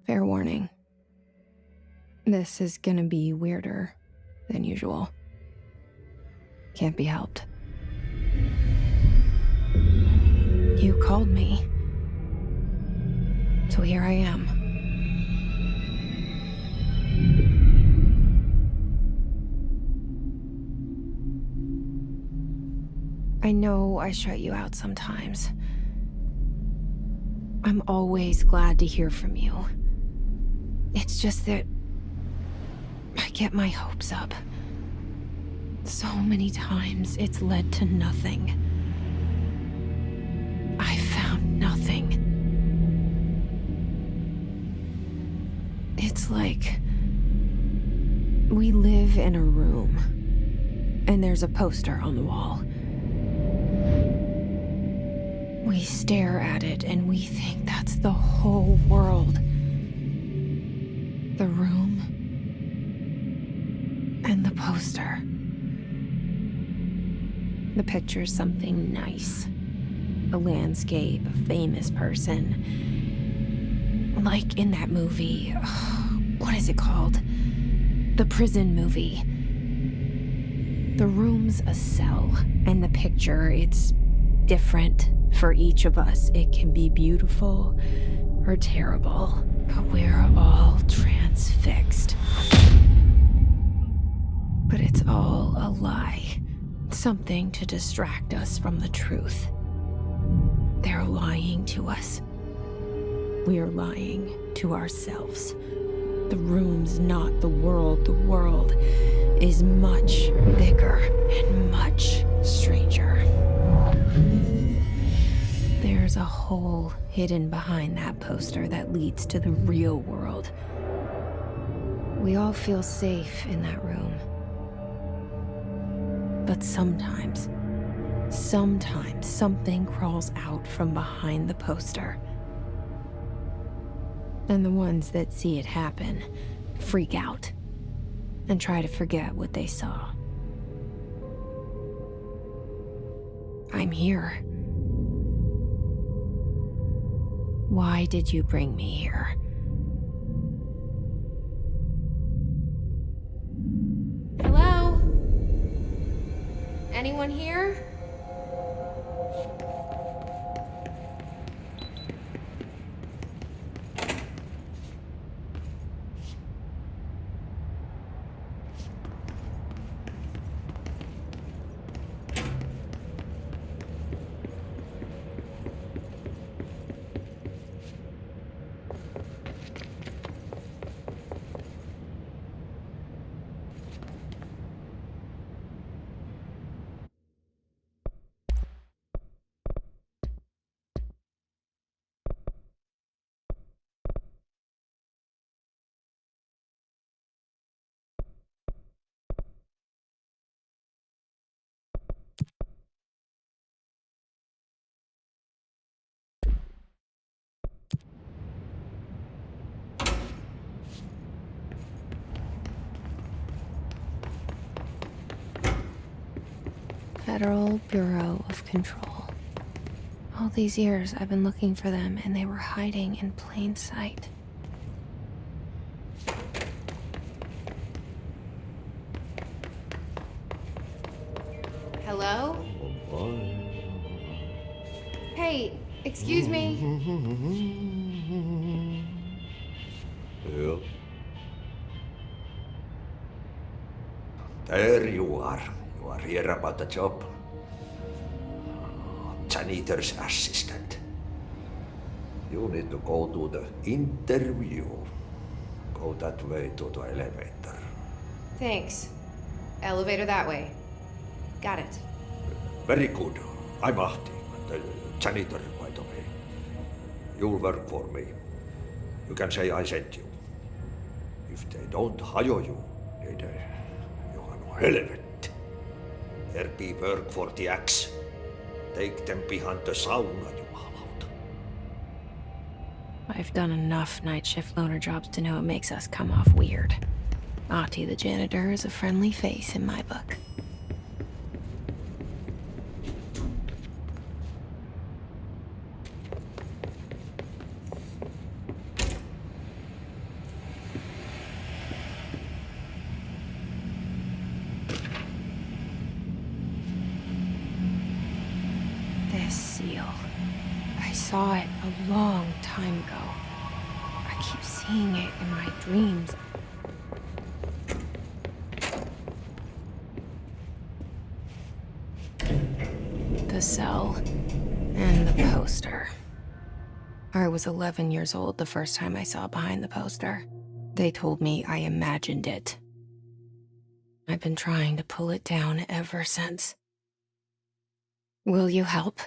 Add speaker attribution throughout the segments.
Speaker 1: Fair warning. This is gonna be weirder than usual. Can't be helped. You called me. So here I am. I know I shut you out sometimes. I'm always glad to hear from you. It's just that I get my hopes up. So many times it's led to nothing. I found nothing. It's like we live in a room, and there's a poster on the wall. We stare at it and we think that's the whole world. The room and the poster. The picture's something nice. A landscape, a famous person. Like in that movie, what is it called? The prison movie. The room's a cell, and the picture, it's different for each of us. It can be beautiful or terrible, but we're all transfixed. But it's all a lie. Something to distract us from the truth. They're lying to us. We're lying to ourselves. The room's not the world. The world is much bigger and much stranger. There's a hole hidden behind that poster that leads to the real world. We all feel safe in that room. But sometimes something crawls out from behind the poster. And the ones that see it happen freak out and try to forget what they saw. I'm here. Why did you bring me here? Hello? Anyone here? Federal Bureau of Control. All these years I've been looking for them, and they were hiding in plain sight. Hello? Hey, excuse me.
Speaker 2: Yeah. There you are. You are here about the job. Janitor's assistant. You need to go to the interview. Go that way to the elevator.
Speaker 1: Thanks. Elevator that way. Got it.
Speaker 2: Very good. I'm Ahti, the janitor, by the way. You'll work for me. You can say I sent you. If they don't hire you, niin Johan on helvet. There be work for the axe. Take them behind the sauna, jumalauta.
Speaker 1: I've done enough night shift loner jobs to know it makes us come off weird. Ahti the janitor is a friendly face in my book. saw it a long time ago. I keep seeing it in my dreams. The cell and the poster. I was 11 years old the first time I saw behind the poster. They told me I imagined it. I've been trying to pull it down ever since. Will you help?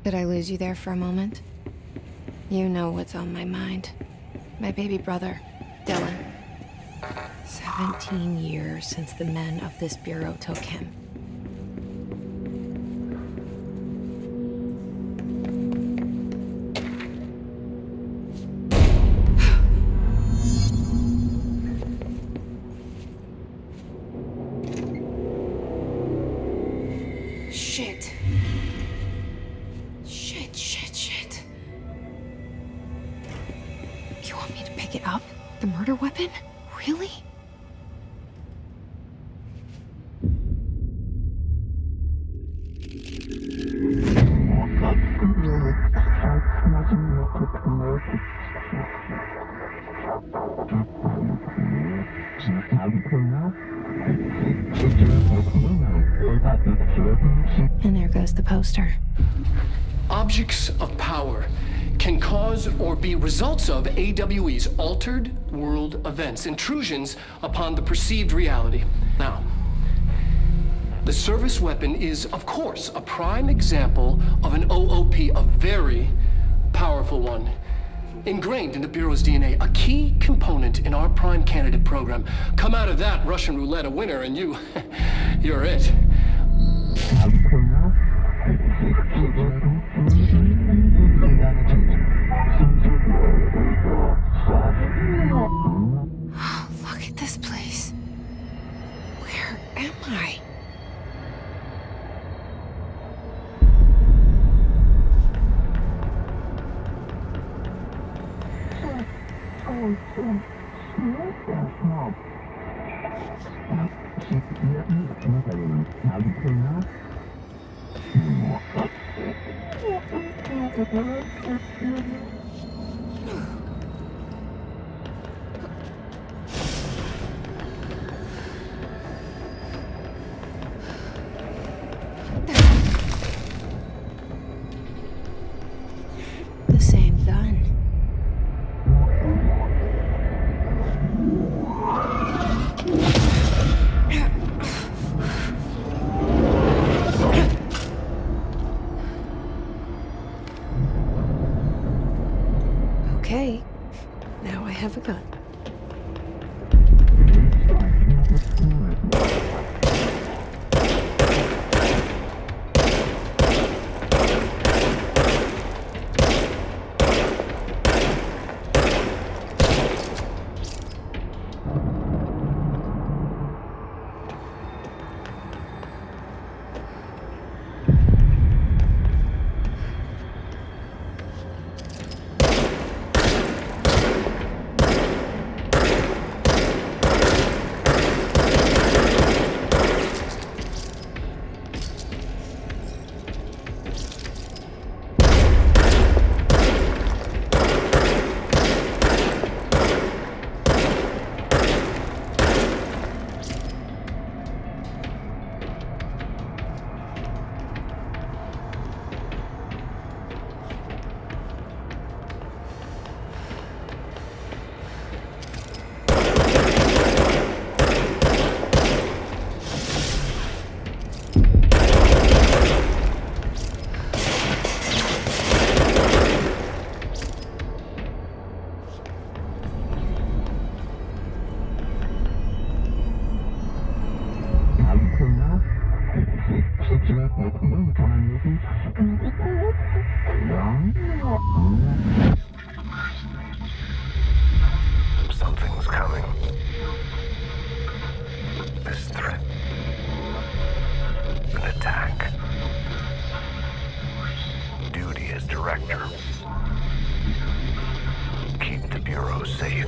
Speaker 1: Did I lose you there for a moment? You know what's on my mind. My baby brother, Dylan. 17 years since the men of this bureau took him. Shit. Shit. You want me to pick it up? The murder weapon? Really? And there goes the poster.
Speaker 3: Objects of power can cause or be results of AWE's altered world events, intrusions upon the perceived reality. Now, the service weapon is, of course, a prime example of an OOP, a very powerful one, ingrained in the Bureau's DNA, a key component in our prime candidate program. Come out of that Russian roulette a winner and you're it.
Speaker 1: Look at this place. Where am I? The same gun.
Speaker 4: Something's coming. This threat. An attack. Duty as director. Keep the Bureau safe.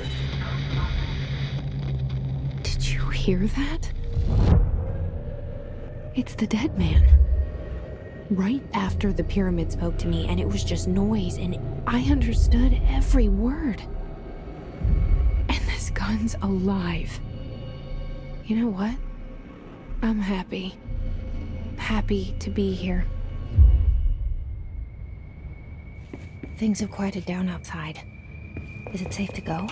Speaker 1: Did you hear that? It's the dead man. Right after the pyramid spoke to me, and it was just noise, and I understood every word. And this gun's alive. You know what? I'm happy. Happy to be here. Things have quieted down outside. Is it safe to go?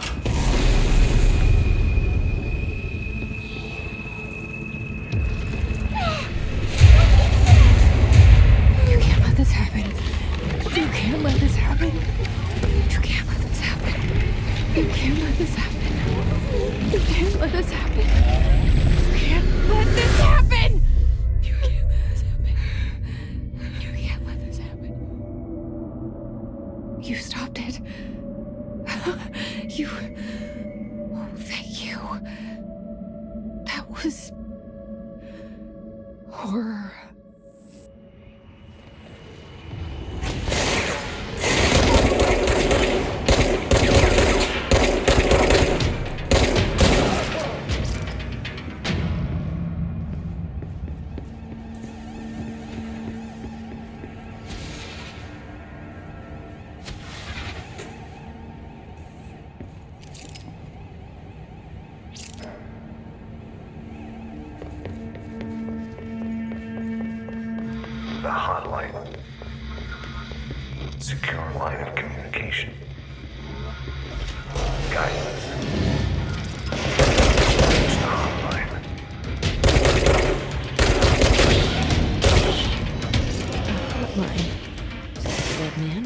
Speaker 1: You can't let this happen. You can't let this happen. You can't let this happen. You can't let this happen. You can't let this happen. You can't let this happen. You can't let this happen. You can't let this happen. You stopped it. You. Oh, thank you. That was horror.
Speaker 4: The hotline. Secure line of communication. Guidance. Reach the hotline.
Speaker 1: Hotline. Dead man.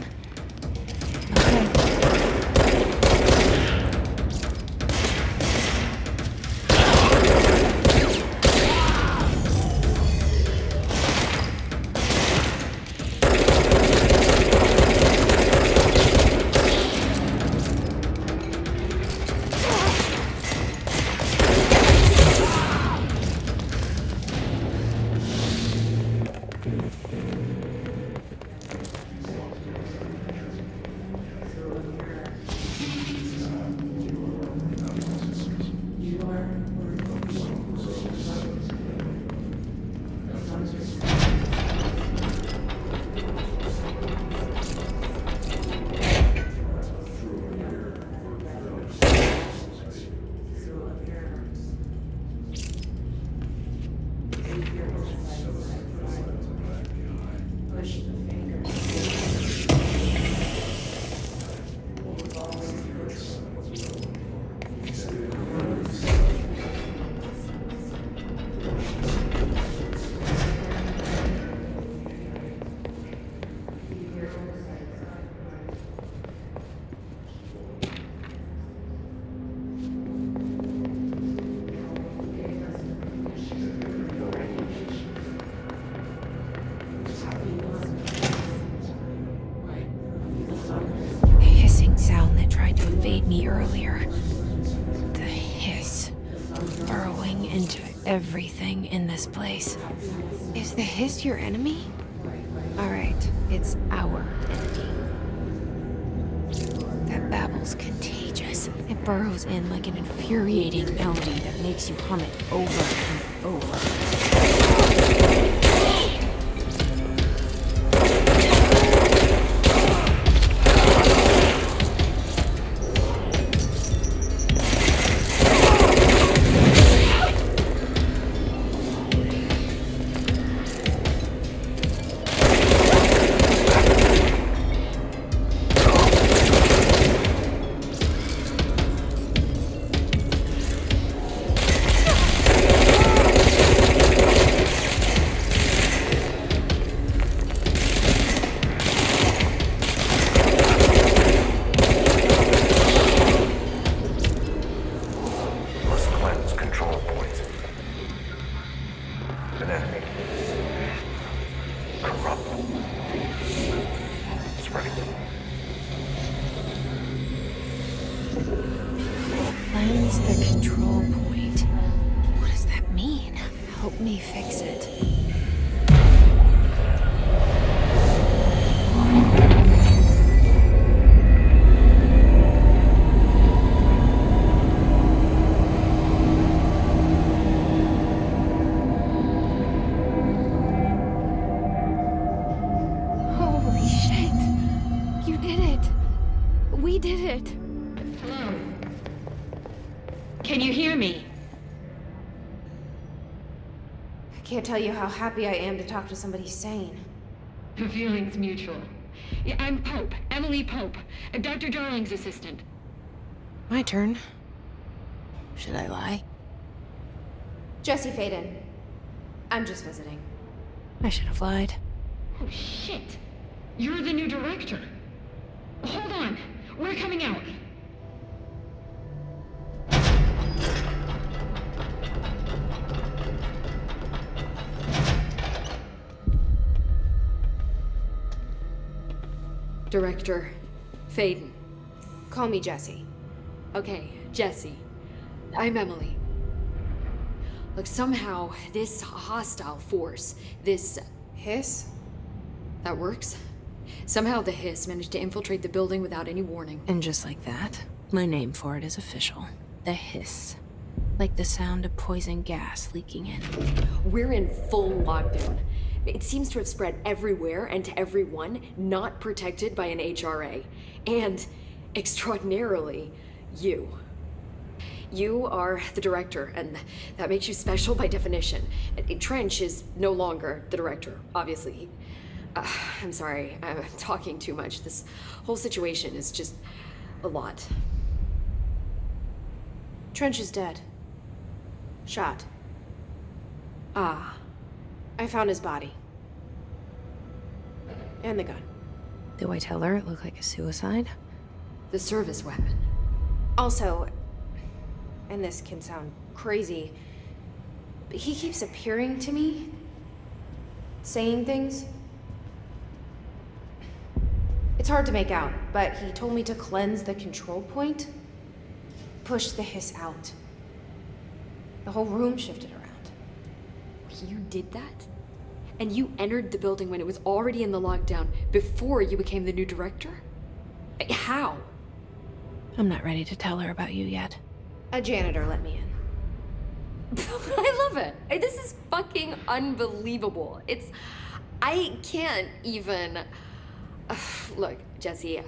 Speaker 1: Okay. Me earlier. The hiss burrowing into everything in this place. Is the hiss your enemy? Alright, it's our enemy. That babble's contagious. It burrows in like an infuriating melody that makes you hum it over and over. fix it. Holy shit. You did it. We did it.
Speaker 5: Hello? Can you hear me?
Speaker 1: I can't tell you how happy I am to talk to somebody sane.
Speaker 5: The feeling's mutual. Yeah, I'm Pope, Emily Pope, Dr. Darling's assistant.
Speaker 1: My turn. Should I lie? Jesse Faden. I'm just visiting. I should have lied.
Speaker 5: Oh, shit. You're the new director. Hold on. We're coming out.
Speaker 6: Director Faden.
Speaker 1: Call me Jesse.
Speaker 6: Okay, Jesse. I'm Emily. Look, somehow this hostile force, this...
Speaker 1: Hiss?
Speaker 6: that works? Somehow the Hiss managed to infiltrate the building without any warning.
Speaker 1: And just like that, my name for it is official. The Hiss. Like the sound of poison gas leaking in.
Speaker 6: We're in full lockdown. It seems to have spread everywhere and to everyone not protected by an HRA. And, extraordinarily, you. You are the director, and that makes you special by definition. Trench is no longer the director, obviously. I'm sorry, I'm talking too much. This whole situation is just a lot.
Speaker 1: Trench is dead. Shot.
Speaker 6: Ah.
Speaker 1: I found his body. And the gun. Do I tell her it looked like a suicide?
Speaker 6: The service weapon.
Speaker 1: Also, and this can sound crazy, but he keeps appearing to me, saying things. It's hard to make out, but he told me to cleanse the control point, push the Hiss out. The whole room shifted around.
Speaker 6: You did that? And you entered the building when it was already in the lockdown before you became the new director? How?
Speaker 1: I'm not ready to tell her about you yet. A janitor let me in.
Speaker 6: I love it. This is fucking unbelievable. I can't even... Look, Jesse,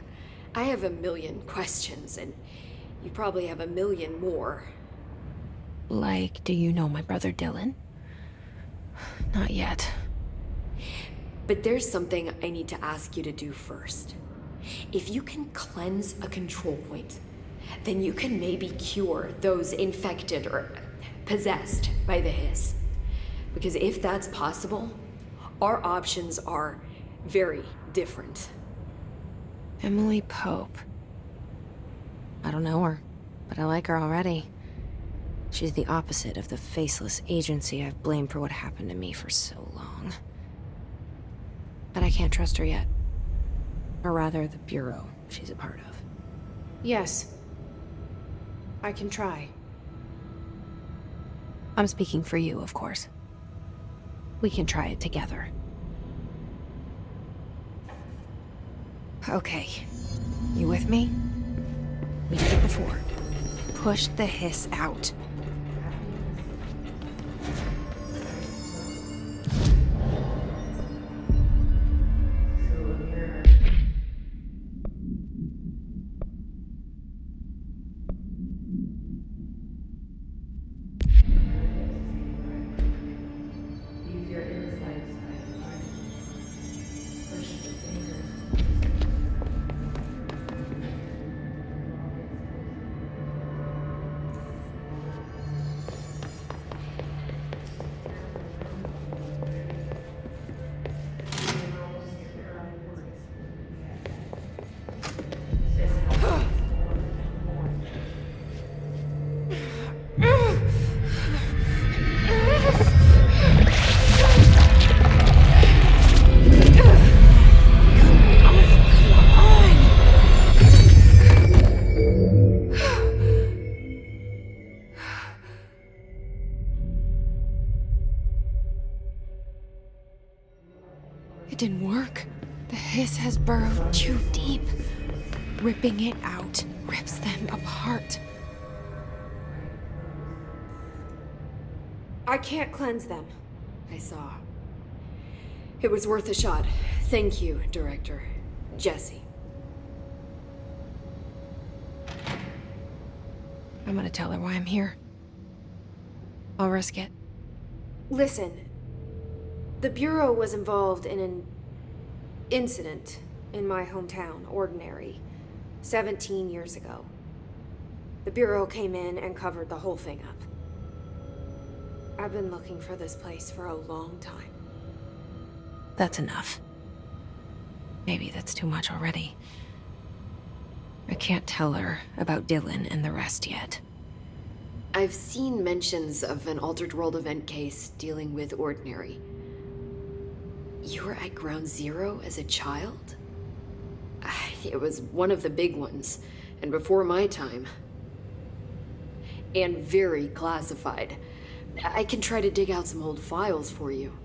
Speaker 6: I have a million questions, and you probably have a million more.
Speaker 1: Like, do you know my brother Dylan? Not yet.
Speaker 6: But there's something I need to ask you to do first. If you can cleanse a control point, then you can maybe cure those infected or possessed by the Hiss. Because if that's possible, our options are very different.
Speaker 1: Emily Pope. I don't know her, but I like her already. She's the opposite of the faceless agency I've blamed for what happened to me for so long. But I can't trust her yet. Or rather, the Bureau she's a part of. Yes. I can try. I'm speaking for you, of course. We can try it together. Okay. You with me? We did it before. Push the Hiss out. It didn't work. The hiss has burrowed too deep. Ripping it out rips them apart. I can't cleanse them.
Speaker 6: I saw. It was worth a shot. Thank you, Director. Jesse.
Speaker 1: I'm gonna tell her why I'm here. I'll risk it.
Speaker 7: Listen, the Bureau was involved in an incident in my hometown, Ordinary, 17 years ago. The Bureau came in and covered the whole thing up. I've been looking for this place for a long time.
Speaker 1: That's enough. Maybe that's too much already. I can't tell her about Dylan and the rest yet.
Speaker 6: I've seen mentions of an Altered World event case dealing with Ordinary. You were at Ground Zero as a child? It was one of the big ones, and before my time. And very classified. I can try to dig out some old files for you.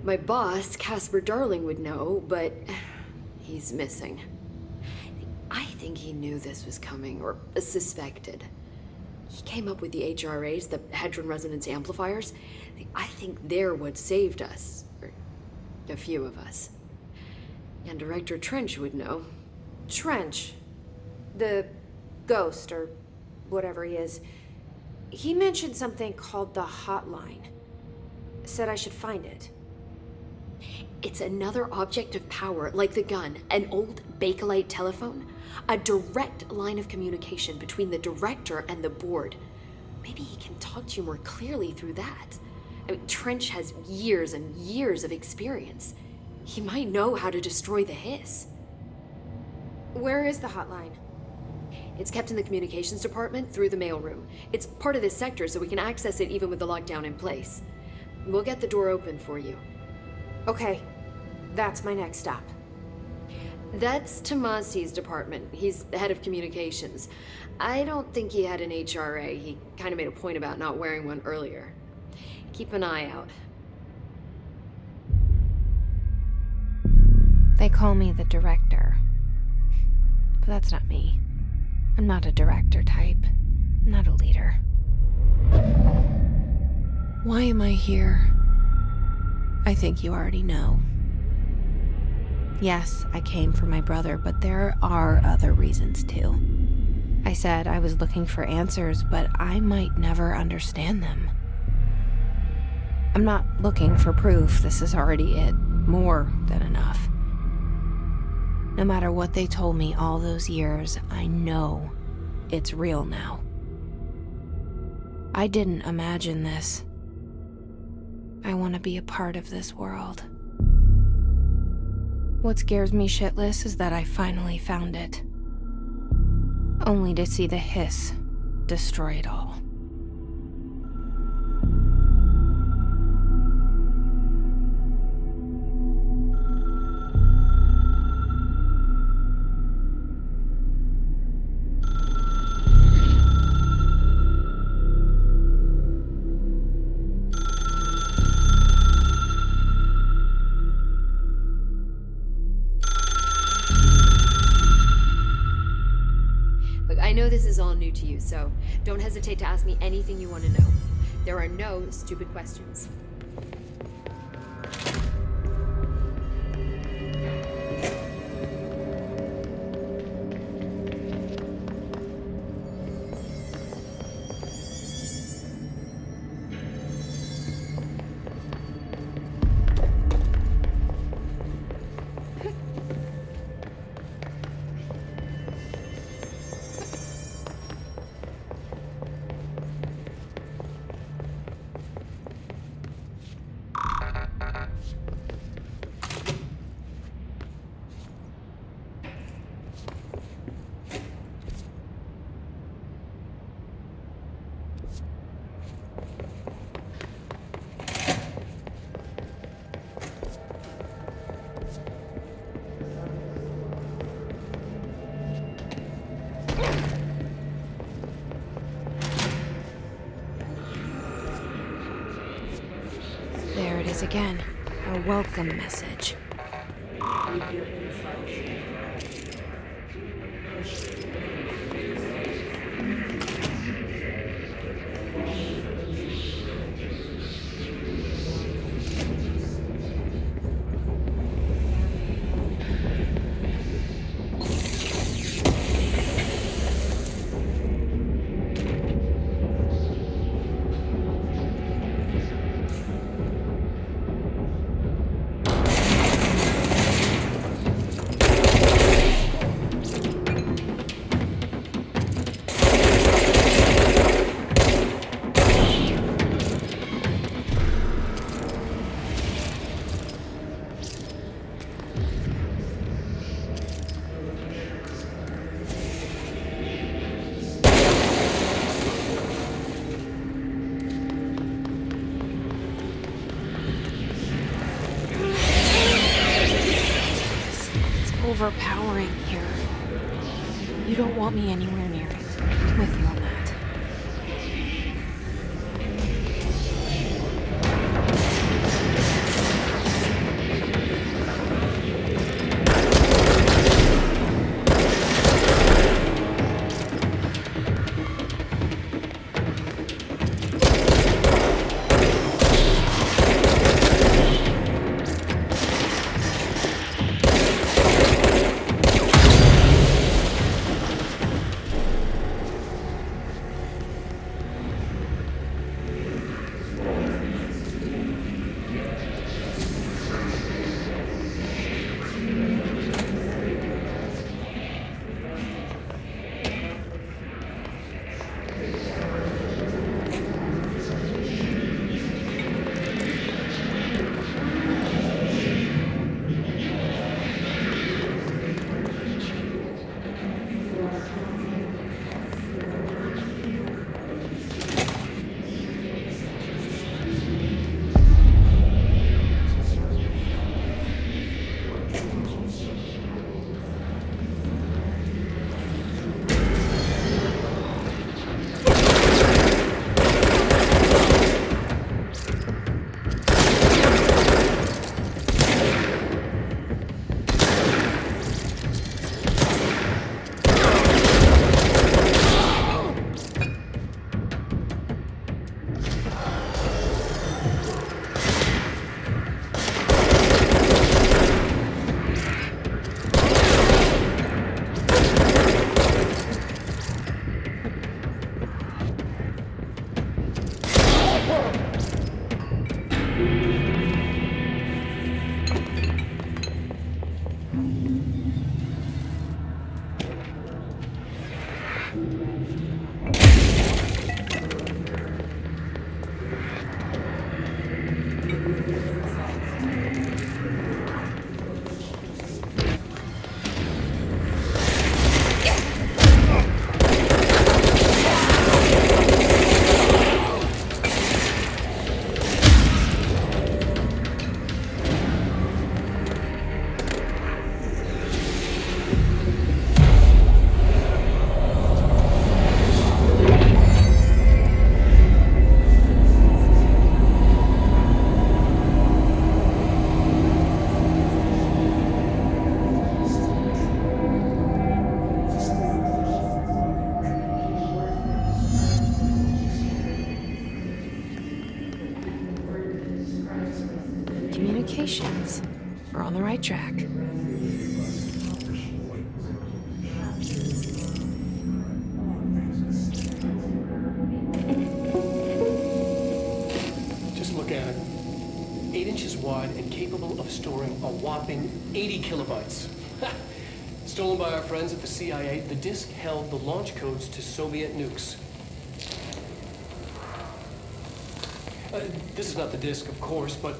Speaker 6: My boss, Casper Darling, would know, but he's missing. I think he knew this was coming, or suspected. He came up with the HRAs, the Hedron Resonance Amplifiers. I think they're what saved us. Or a few of us. And Director Trench would know.
Speaker 7: Trench, the ghost, or whatever he is, he mentioned something called the Hotline. Said I should find it.
Speaker 6: It's another object of power, like the gun, an old Bakelite telephone. A direct line of communication between the director and the board. Maybe he can talk to you more clearly through that. I mean, Trench has years and years of experience. He might know how to destroy the hiss.
Speaker 7: Where is the hotline?
Speaker 6: It's kept in the communications department through the mailroom. It's part of this sector, so we can access it even with the lockdown in place. We'll get the door open for you.
Speaker 7: Okay, that's my next stop.
Speaker 6: That's Tomasi's department. He's the head of communications. I don't think he had an HRA. He kind of made a point about not wearing one earlier. Keep an eye out.
Speaker 1: They call me the director. But that's not me. I'm not a director type. I'm not a leader. Why am I here? I think you already know. Yes, I came for my brother, but there are other reasons too. I said I was looking for answers, but I might never understand them. I'm not looking for proof. This is already it. More than enough. No matter what they told me all those years, I know it's real now. I didn't imagine this. I want to be a part of this world. What scares me shitless is that I finally found it. Only to see the hiss destroy it all.
Speaker 6: I know this is all new to you, so don't hesitate to ask me anything you want to know. There are no stupid questions.
Speaker 1: There it is again. A welcome message. Overpowering here. You don't want me anywhere near it. I'm with you on that. Communications. We're on the right track.
Speaker 3: Just look at it. 8 inches wide and capable of storing a whopping 80 kilobytes. Stolen by our friends at the CIA, the disk held the launch codes to Soviet nukes. This is not the disk, of course, but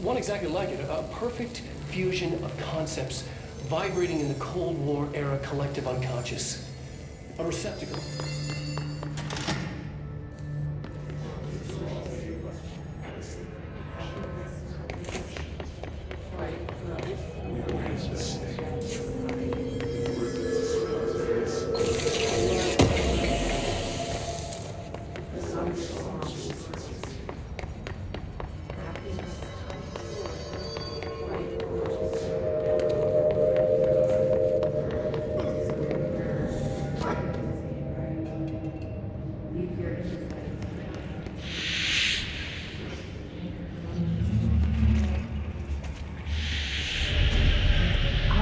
Speaker 3: one exactly like it. A perfect fusion of concepts vibrating in the Cold War era collective unconscious. A receptacle.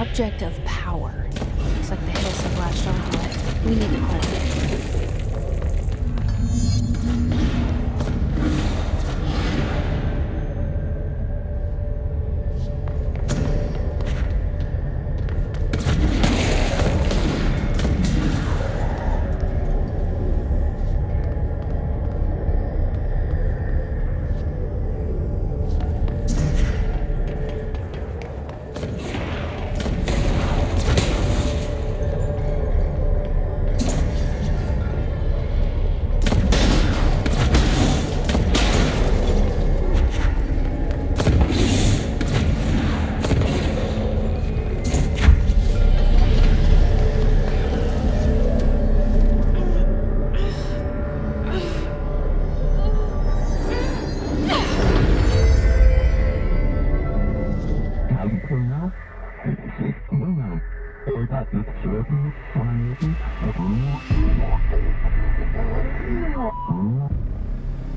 Speaker 1: object of power. Looks like the Hiss have latched onto it. We need to cleanse it.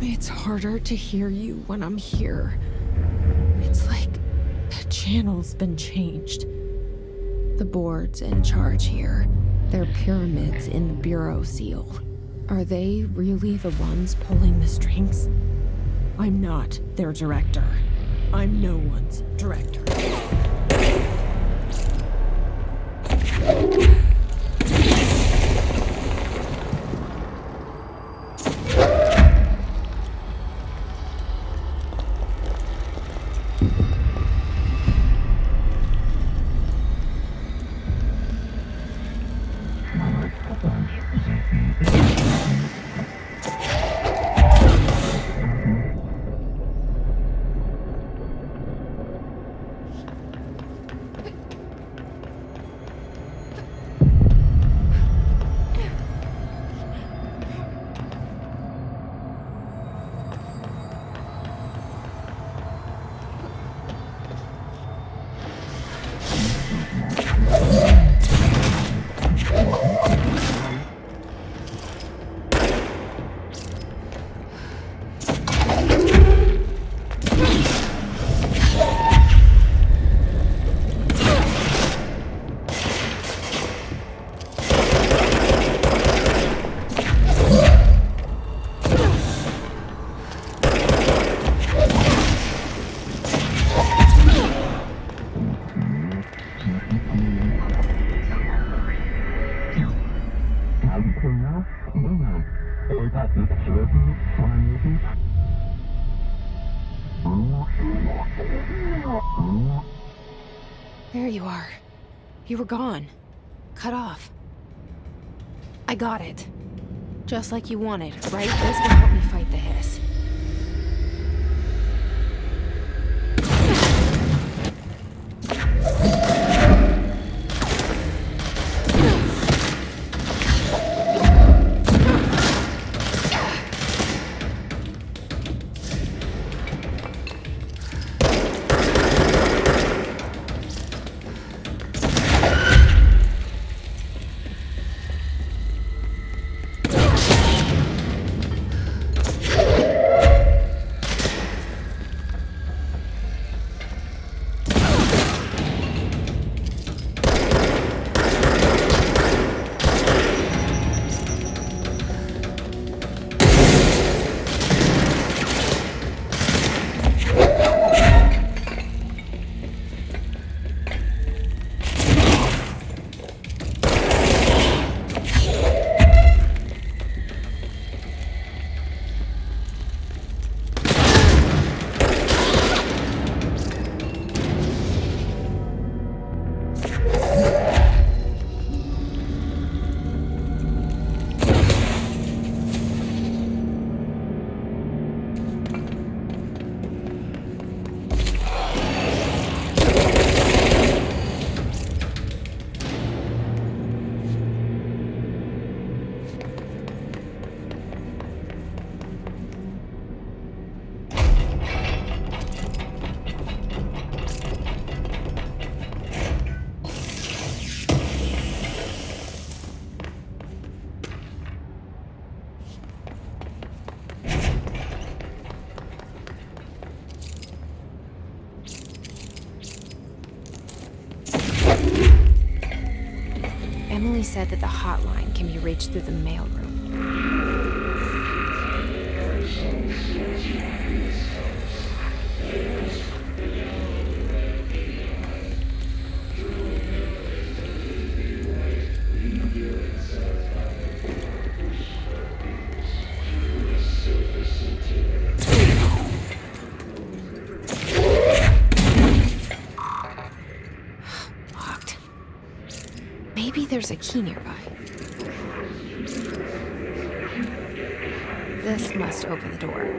Speaker 1: It's harder to hear you when I'm here. It's like the channel's been changed. The board's in charge here. They're pyramids in the Bureau seal. Are they really the ones pulling the strings? I'm not their director. I'm no one's director. There you are. You were gone. Cut off. I got it. Just like you wanted, right? This will help me fight the Hiss. Emily said that the hotline can be reached through the mailroom. Locked. Maybe there's a key nearby. This must open the door.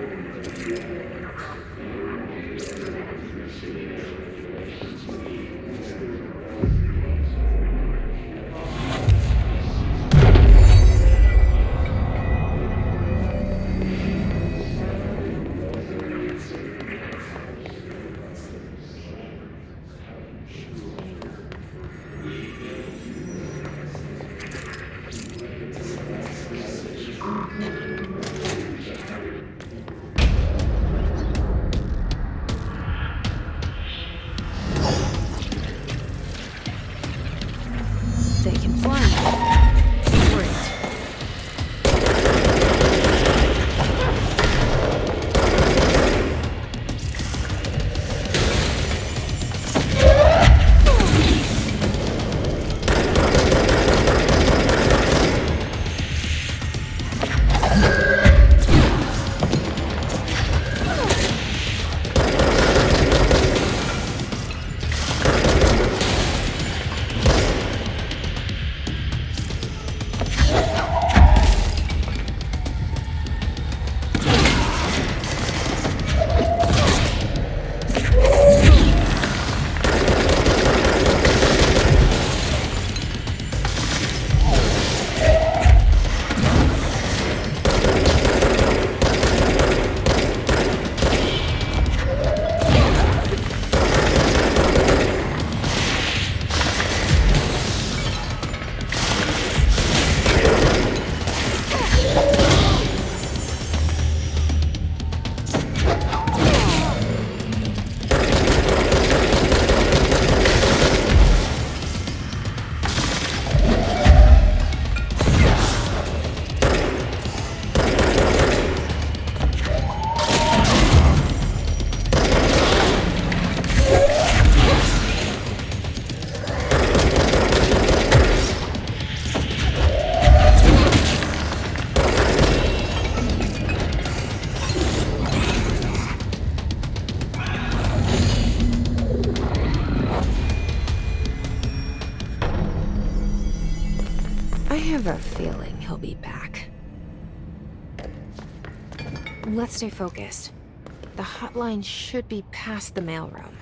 Speaker 1: They can fly now. Great. I have a feeling he'll be back. Let's stay focused. The hotline should be past the mailroom.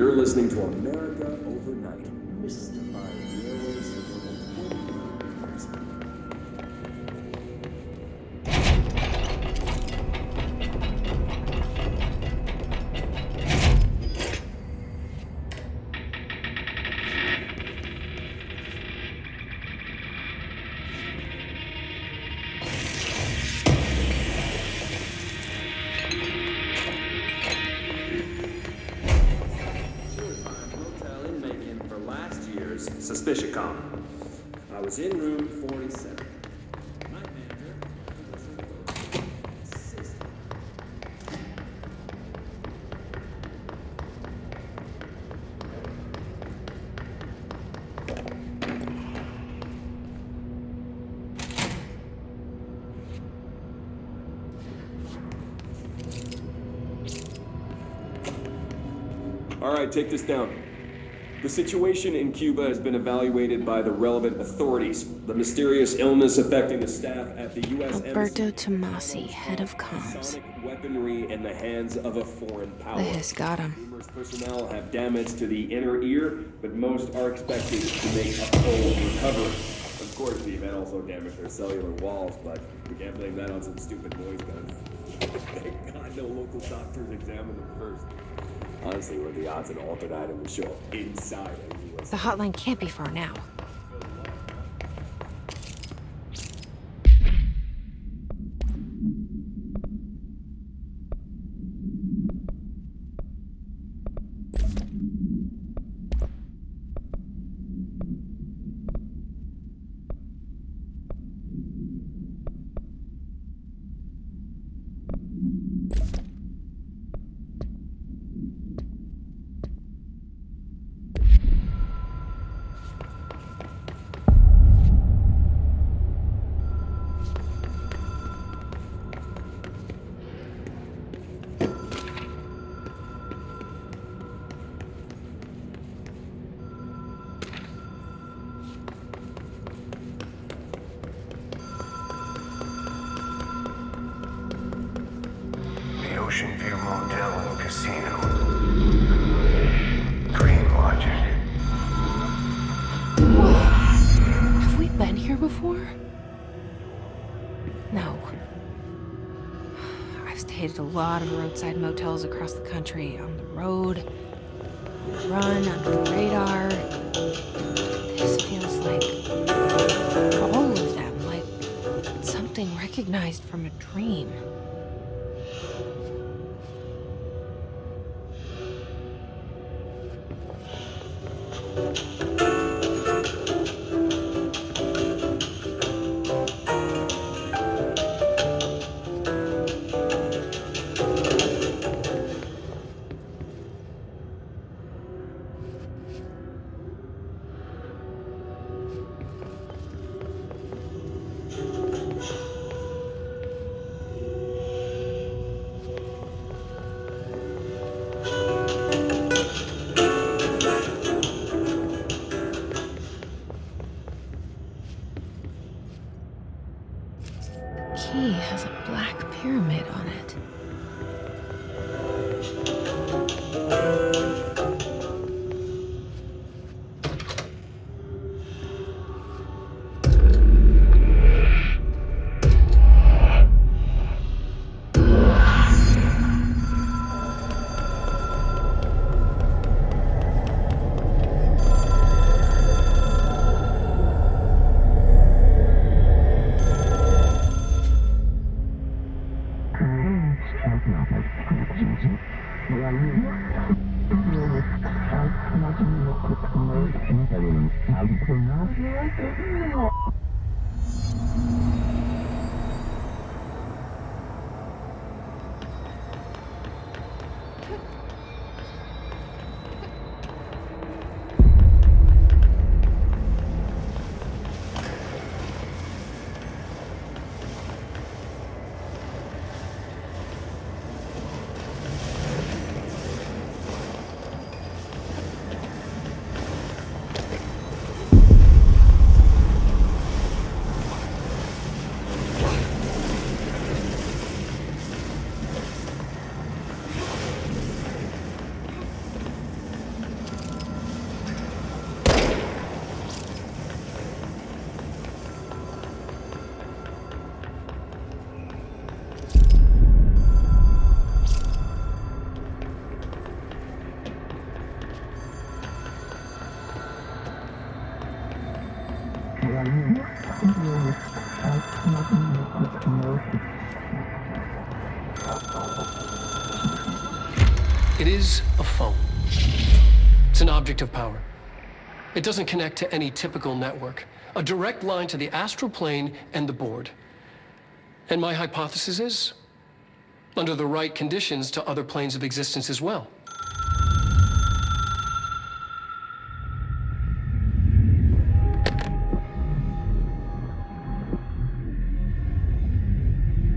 Speaker 8: You're listening to America Overnight, mystifying the airwaves for more than 20 years. Hotel inmate in for last year's SuspiciCon. I was in room 47. Night manager. All right, take this down. The situation in Cuba has been evaluated by the relevant authorities. The mysterious illness affecting the staff at the U.S.
Speaker 1: Alberto
Speaker 8: Embassy.
Speaker 1: Tomasi, head of comms.
Speaker 8: Sonic weaponry in the hands of a foreign power.
Speaker 1: The Hiss got him.
Speaker 8: Numerous personnel have damage to the inner ear, but most are expected to make a full recovery. Of course, the event also damaged their cellular walls, but we can't blame that on some stupid noise guns. Thank God no local doctors examined them first. Honestly, what are the odds an altered item would show up inside a U.S.
Speaker 1: The hotline can't be far now.
Speaker 4: The Ocean View Motel and Casino. Dream Logic.
Speaker 1: Have we been here before? No. I've stayed at a lot of roadside motels across the country, on the road, run under the radar. This feels like all of them, like something recognized from a dream. Key has a black pyramid on it.
Speaker 3: It is a phone. It's an object of power. It doesn't connect to any typical network. A direct line to the astral plane and the board. And my hypothesis is, under the right conditions, to other planes of existence as well.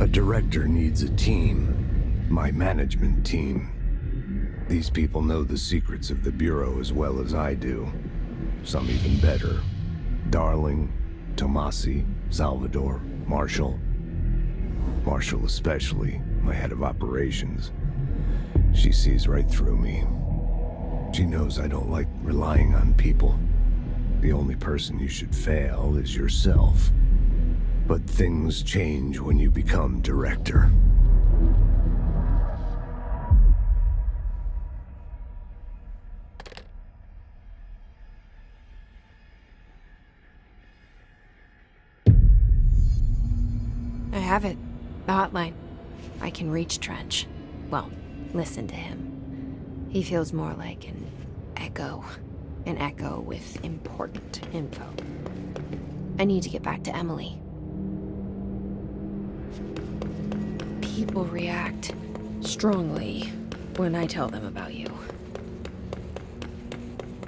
Speaker 9: A director needs a team. My management team. These people know the secrets of the Bureau as well as I do. Some even better. Darling, Tomasi, Salvador, Marshall. Marshall especially, my head of operations. She sees right through me. She knows I don't like relying on people. The only person you should fail is yourself. But things change when you become director.
Speaker 1: I have it. The hotline. I can reach Trench. Well, listen to him. He feels more like an echo. An echo with important info. I need to get back to Emily. People react strongly when I tell them about you.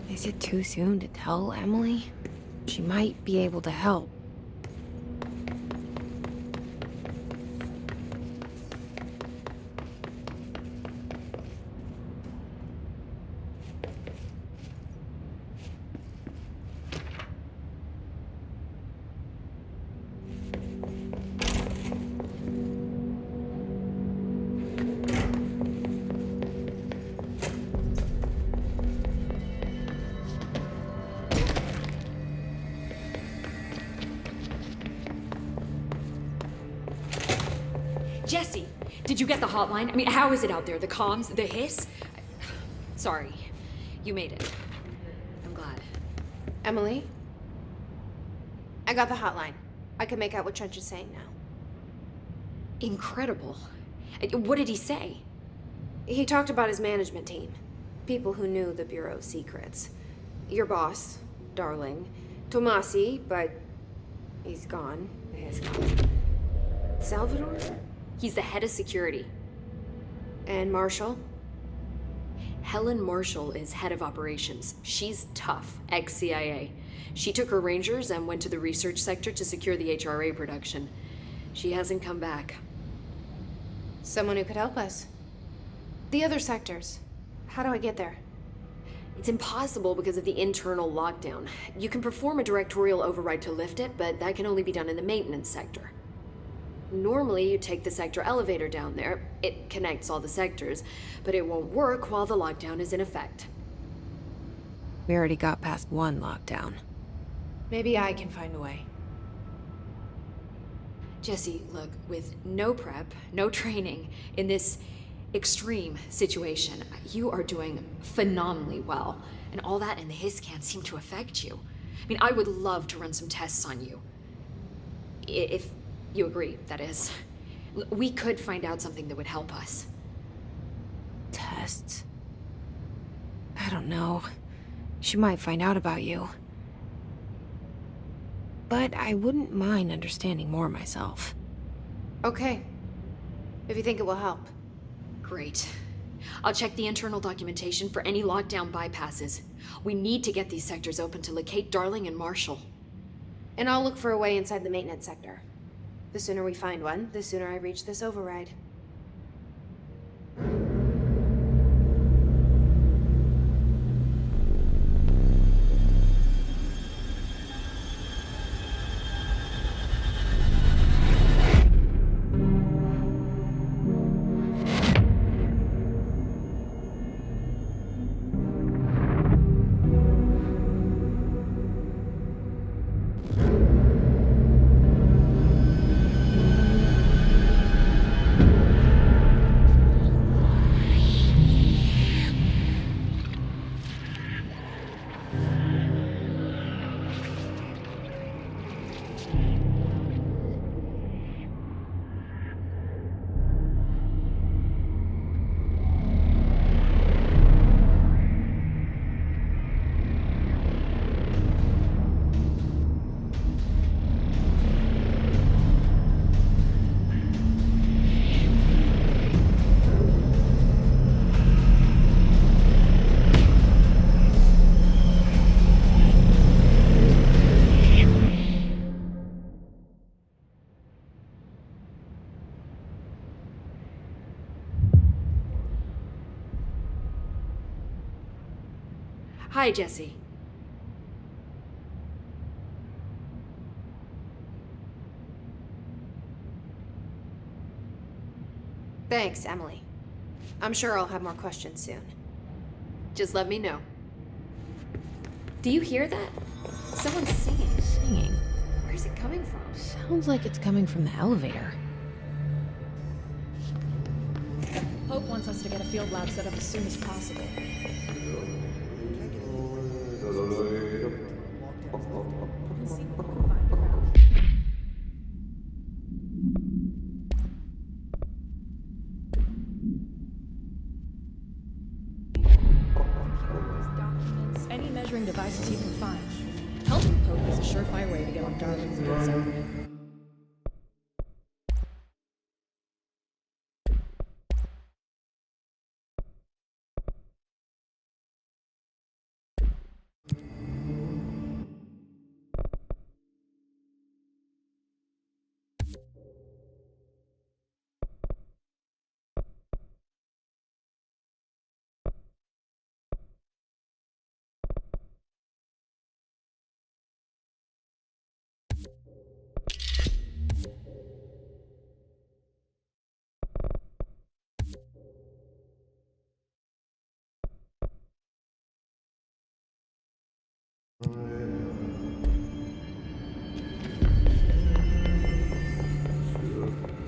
Speaker 1: Is it too soon to tell Emily? She might be able to help.
Speaker 6: Jesse, did you get the hotline? I mean, how is it out there? The comms? The hiss? Sorry. You made it. I'm glad.
Speaker 7: Emily? I got the hotline. I can make out what Trench is saying now.
Speaker 6: Incredible. What did he say?
Speaker 7: He talked about his management team. People who knew the Bureau's secrets. Your boss, Darling. Tomasi, but he's gone. He's gone. Salvador?
Speaker 6: He's the head of security.
Speaker 7: And Marshall?
Speaker 6: Helen Marshall is head of operations. She's tough, ex-CIA. She took her Rangers and went to the research sector to secure the HRA production. She hasn't come back.
Speaker 7: Someone who could help us. The other sectors. How do I get there?
Speaker 6: It's impossible because of the internal lockdown. You can perform a directorial override to lift it, but that can only be done in the maintenance sector. Normally, you take the sector elevator down there. It connects all the sectors, but it won't work while the lockdown is in effect.
Speaker 1: We already got past one lockdown.
Speaker 7: Maybe I can find a way.
Speaker 6: Jesse, look, with no prep, no training, in this extreme situation, you are doing phenomenally well. And all that and the hiss can't seem to affect you. I mean, I would love to run some tests on you. If you agree, that is. We could find out something that would help us.
Speaker 1: Tests? I don't know. She might find out about you. But I wouldn't mind understanding more myself.
Speaker 7: Okay. If you think it will help.
Speaker 6: Great. I'll check the internal documentation for any lockdown bypasses. We need to get these sectors open to locate Darling and Marshall.
Speaker 7: And I'll look for a way inside the maintenance sector. The sooner we find one, the sooner I reach this override.
Speaker 6: Hi, Jesse.
Speaker 7: Thanks, Emily. I'm sure I'll have more questions soon.
Speaker 6: Just let me know. Do you hear that? Someone's singing.
Speaker 1: Singing.
Speaker 6: Where's it coming from?
Speaker 1: Sounds like it's coming from the elevator.
Speaker 10: Hope wants us to get a field lab set up as soon as possible. Documents, any measuring devices you can find. Helping Pope is a surefire way to get on Darling's good side.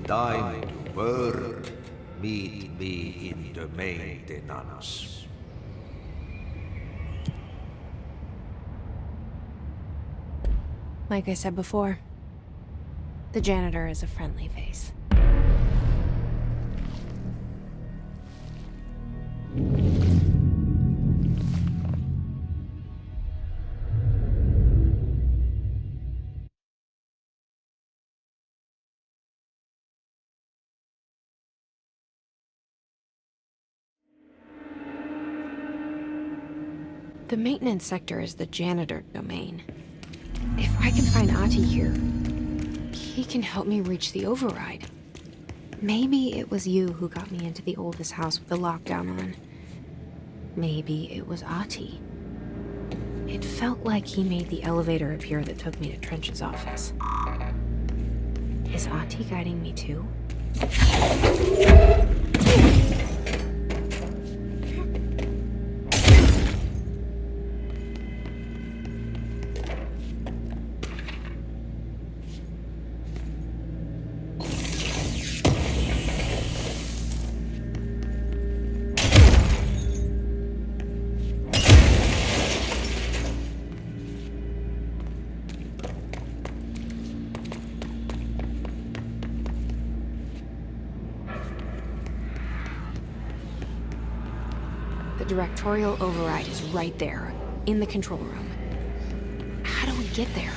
Speaker 2: Time to work. Meet me in the maintenance.
Speaker 1: Like I said before, the janitor is a friendly face. The maintenance sector is the janitor domain. If I can find Ahti here, he can help me reach the override. Maybe it was you who got me into the oldest house with the lockdown on. Maybe it was Ahti. It felt like he made the elevator appear that took me to Trench's office. Is Ahti guiding me too? The directorial override is right there, in the control room. How do we get there?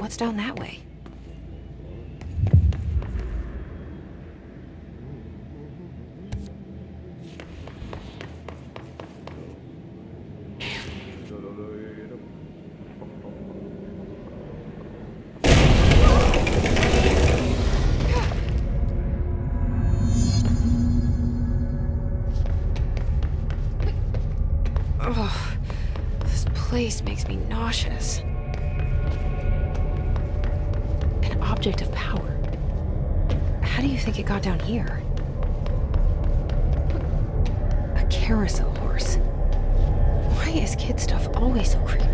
Speaker 1: What's down that way? Oh, this place makes me nauseous. An object of power. How do you think it got down here? A carousel horse. Why is kid stuff always so creepy?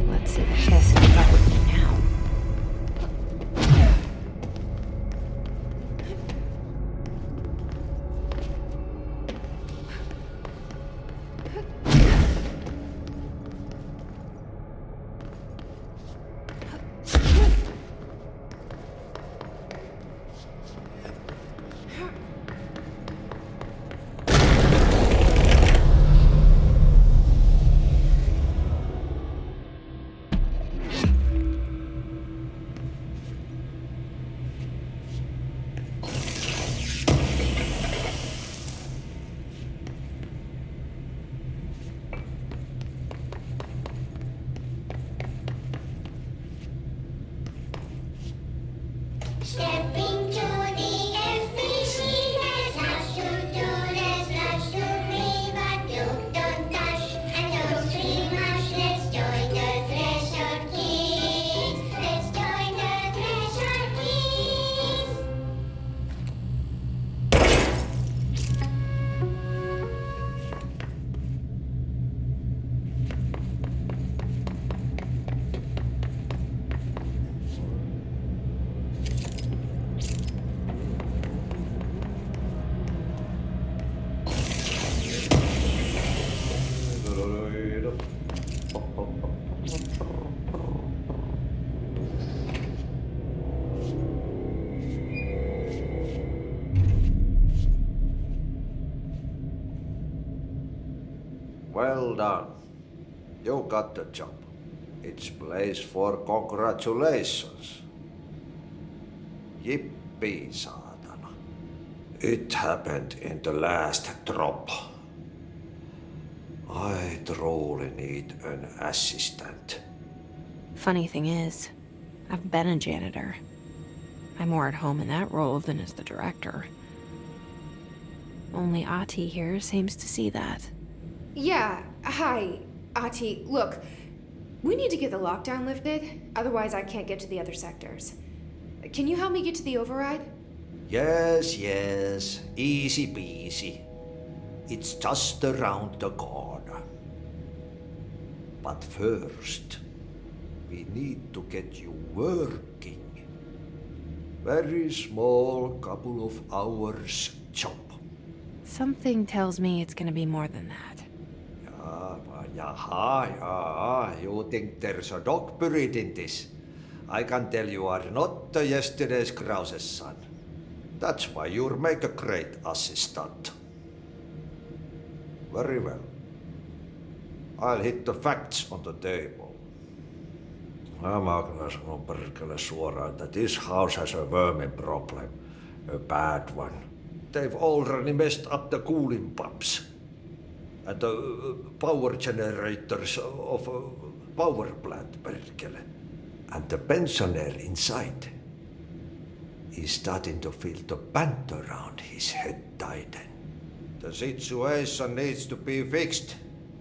Speaker 1: Let's see what this is about with me now.
Speaker 11: Stepping to the FBC, there's lots to do, there's lots to play, but you don't dash and don't scream much. Let's join the Thresher Kids. Let's join the Thresher Kids.
Speaker 2: Well done. You got the job. It's place for congratulations. Yippee, saatana. It happened in the last drop. I truly need an assistant.
Speaker 1: Funny thing is, I've been a janitor. I'm more at home in that role than as the director. Only Ahti here seems to see that.
Speaker 7: Yeah, hi, Ahti. Look, we need to get the lockdown lifted, otherwise I can't get to the other sectors. Can you help me get to the override?
Speaker 2: Yes, easy peasy. It's just around the corner. But first, we need to get you working. Very small, couple of hours job.
Speaker 1: Something tells me it's gonna be more than that.
Speaker 2: Yaha, you think there's a dog buried in this? I can tell you are not yesterday's Krause's son. That's why you'll make a great assistant. Very well. I'll hit the facts on the table. Mä sanon perkele suoraan, that this house has a vermin problem. A bad one. They've already messed up the cooling pumps. And the power generators of a power plant, perkele. And the pensioner inside is starting to feel the band around his head tighten. The situation needs to be fixed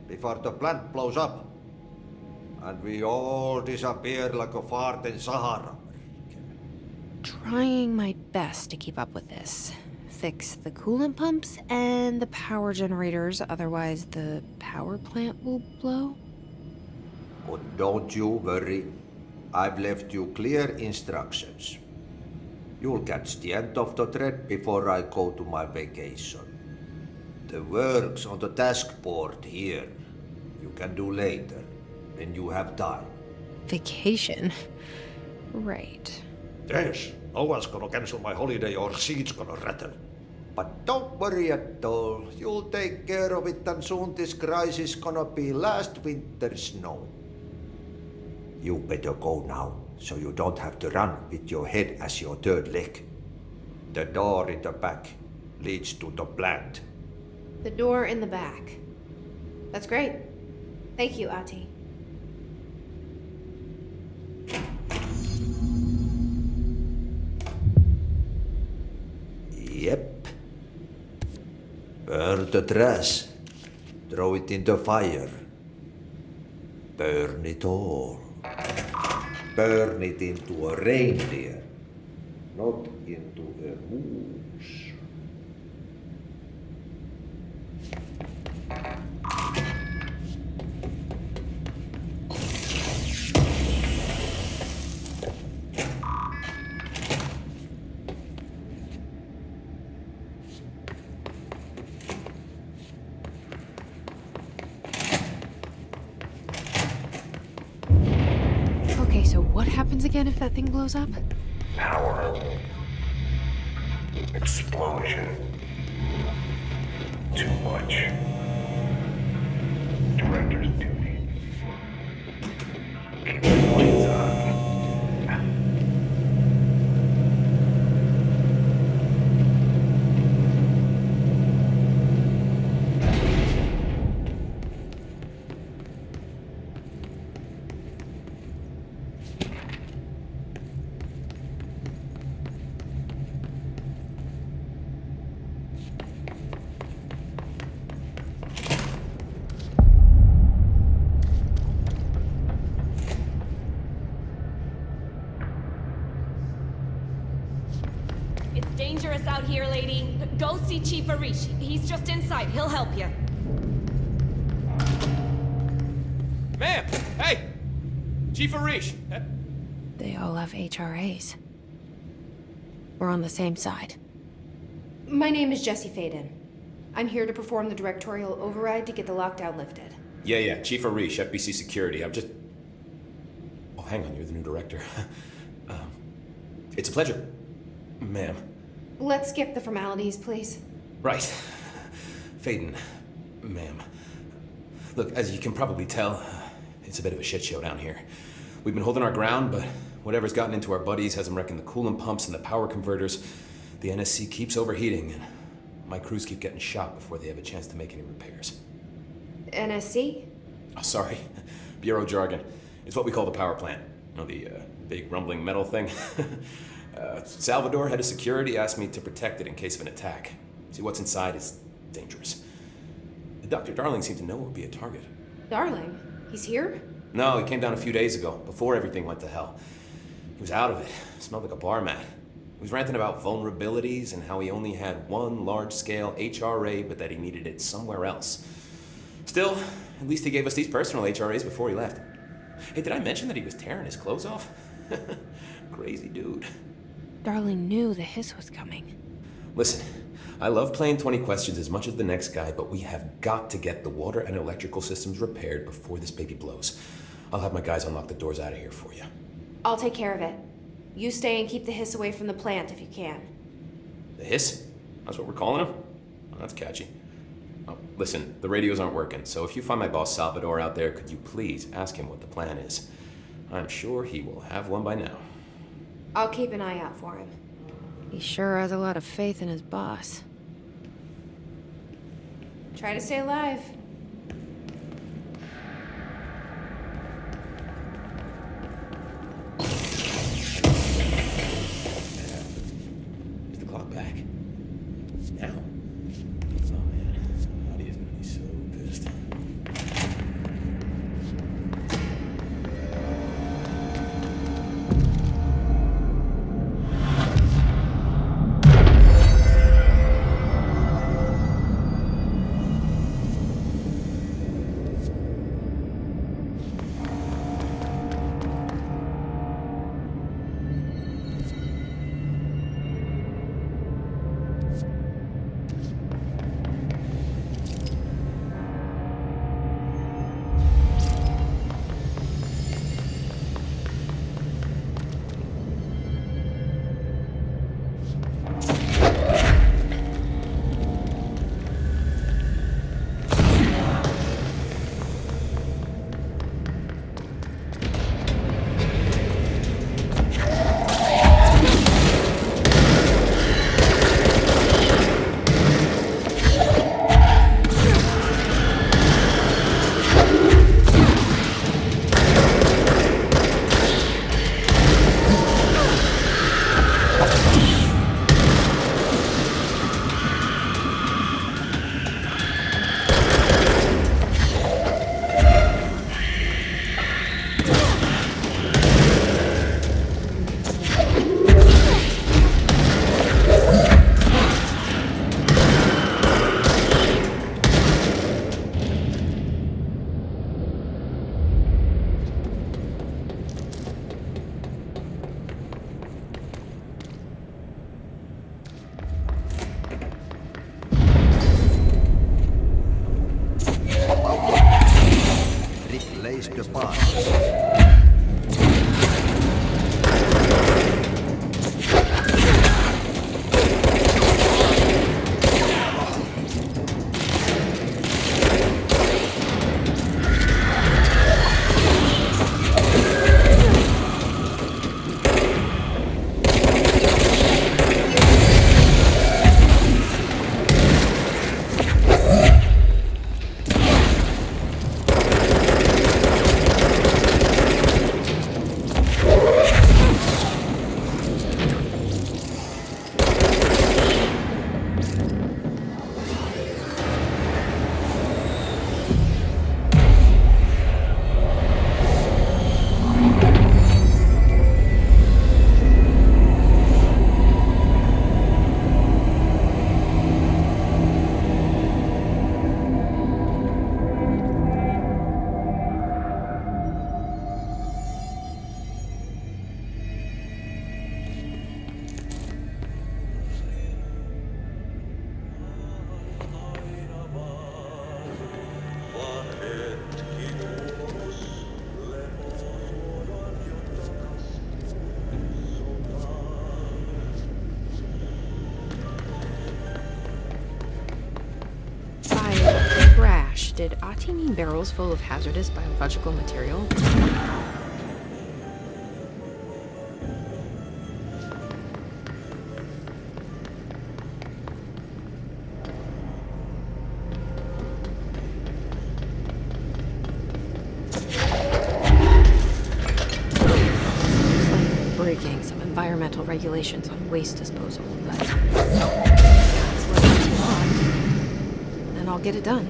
Speaker 2: before the plant blows up. And we all disappear like a fart in Sahara.
Speaker 1: Trying my best to keep up with this. Fix the coolant pumps and the power generators, otherwise the power plant will blow.
Speaker 2: But don't you worry. I've left you clear instructions. You'll catch the end of the thread before I go to my vacation. The work's on the task board here. You can do later, when you have time.
Speaker 1: Vacation? Right.
Speaker 2: Yes, no one's gonna cancel my holiday or seat's gonna rattle. But don't worry at all. You'll take care of it and soon this crisis gonna be last winter's snow. You better go now, so you don't have to run with your head as your third leg. The door in the back leads to the plant.
Speaker 7: The door in the back. That's great. Thank you, Ati.
Speaker 2: Yep. Burn the trash. Throw it in the fire. Burn it all. Burn it into a reindeer, not into a moose.
Speaker 1: Okay, so what happens again if that thing blows up?
Speaker 4: Power. Explosion. Too much. Director's duty. Keep the lights on.
Speaker 12: It's dangerous out here, lady. Go see Chief Arish. He's just inside. He'll help you.
Speaker 13: Ma'am! Hey! Chief Arish!
Speaker 1: They all have HRAs. We're on the same side.
Speaker 7: My name is Jesse Faden. I'm here to perform the directorial override to get the lockdown lifted.
Speaker 13: Yeah, Chief Arish, FBC Security. I'm just... Oh, hang on, you're the new director. It's a pleasure, ma'am.
Speaker 7: Let's skip the formalities, please.
Speaker 13: Right. Faden, ma'am. Look, as you can probably tell, it's a bit of a shit show down here. We've been holding our ground, but whatever's gotten into our buddies has them wrecking the coolant pumps and the power converters. The NSC keeps overheating, and my crews keep getting shot before they have a chance to make any repairs.
Speaker 7: NSC?
Speaker 13: Oh, sorry. Bureau jargon. It's what we call the power plant. You know, the big rumbling metal thing? Salvador, head of security, asked me to protect it in case of an attack. See, what's inside is dangerous. Dr. Darling seemed to know it would be a target.
Speaker 7: Darling? He's here?
Speaker 13: No, he came down a few days ago, before everything went to hell. He was out of it. Smelled like a bar mat. He was ranting about vulnerabilities and how he only had one large-scale HRA, but that he needed it somewhere else. Still, at least he gave us these personal HRAs before he left. Hey, did I mention that he was tearing his clothes off? Crazy dude.
Speaker 1: Darling knew the hiss was coming.
Speaker 13: Listen, I love playing 20 questions as much as the next guy, but we have got to get the water and electrical systems repaired before this baby blows. I'll have my guys unlock the doors out of here for you.
Speaker 7: I'll take care of it. You stay and keep the hiss away from the plant if you can.
Speaker 13: The hiss? That's what we're calling him? Oh, that's catchy. Oh, listen, the radios aren't working, so if you find my boss Salvador out there, could you please ask him what the plan is? I'm sure he will have one by now.
Speaker 7: I'll keep an eye out for him.
Speaker 1: He sure has a lot of faith in his boss.
Speaker 7: Try to stay alive.
Speaker 13: Is the clock back? Now? Oh man, Audie is gonna be so pissed.
Speaker 1: Did Ahti mean barrels full of hazardous biological material? Breaking some environmental regulations on waste disposal, but that's what I want. And I'll get it done.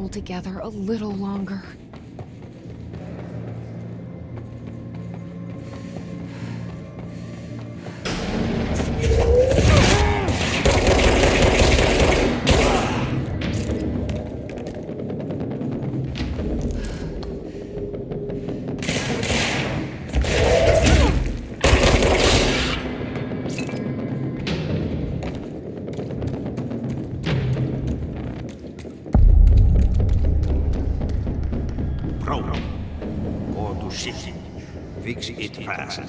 Speaker 1: hold together a little longer.
Speaker 2: Program. Go to city. Fix it fast.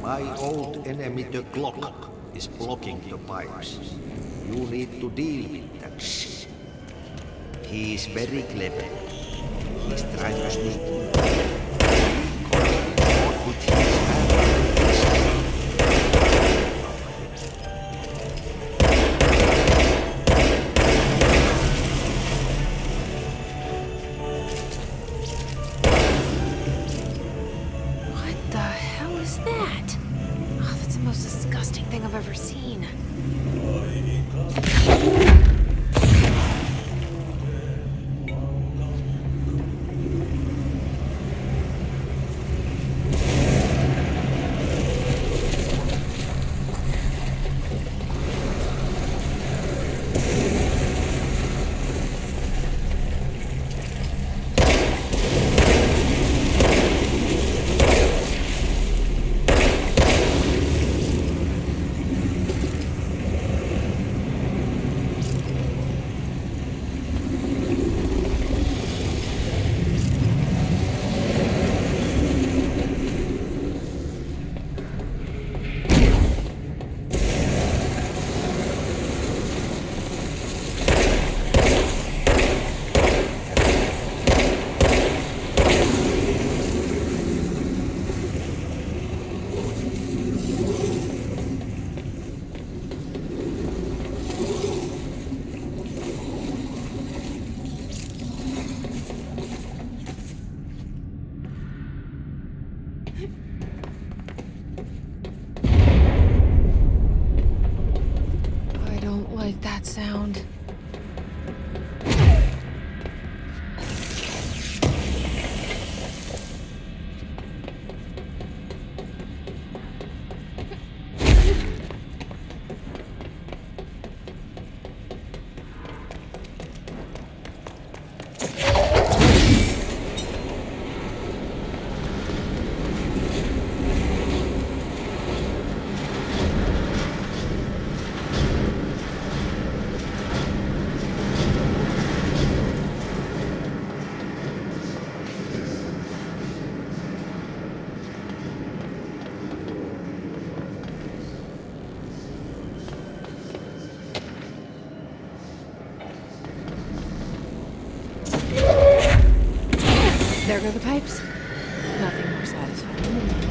Speaker 2: My old enemy, the clock, is blocking the pipes. You need to deal with that shit. He is very clever. He's trying to sneak in. What would he
Speaker 1: What the hell is that? Oh, that's the most disgusting thing I've ever seen. I don't like that sound. There go the pipes. Nothing more satisfying than that.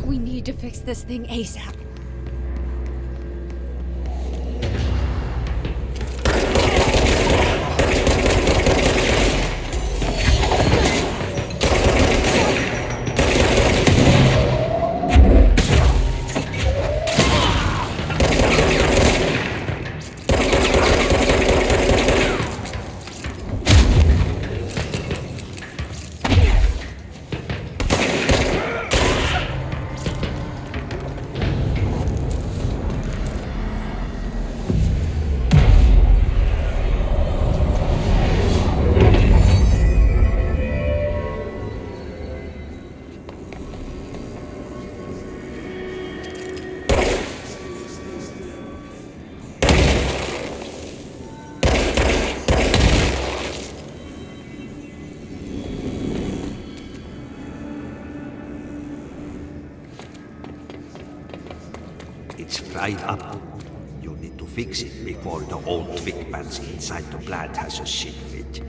Speaker 1: We need to fix this thing ASAP.
Speaker 2: It's fried up. You need to fix it before the old twig bats inside the plant has a shit fit.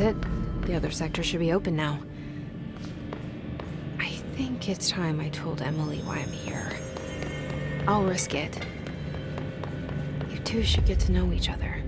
Speaker 1: it. The other sector should be open now. I think it's time I told Emily why I'm here. I'll risk it. You two should get to know each other.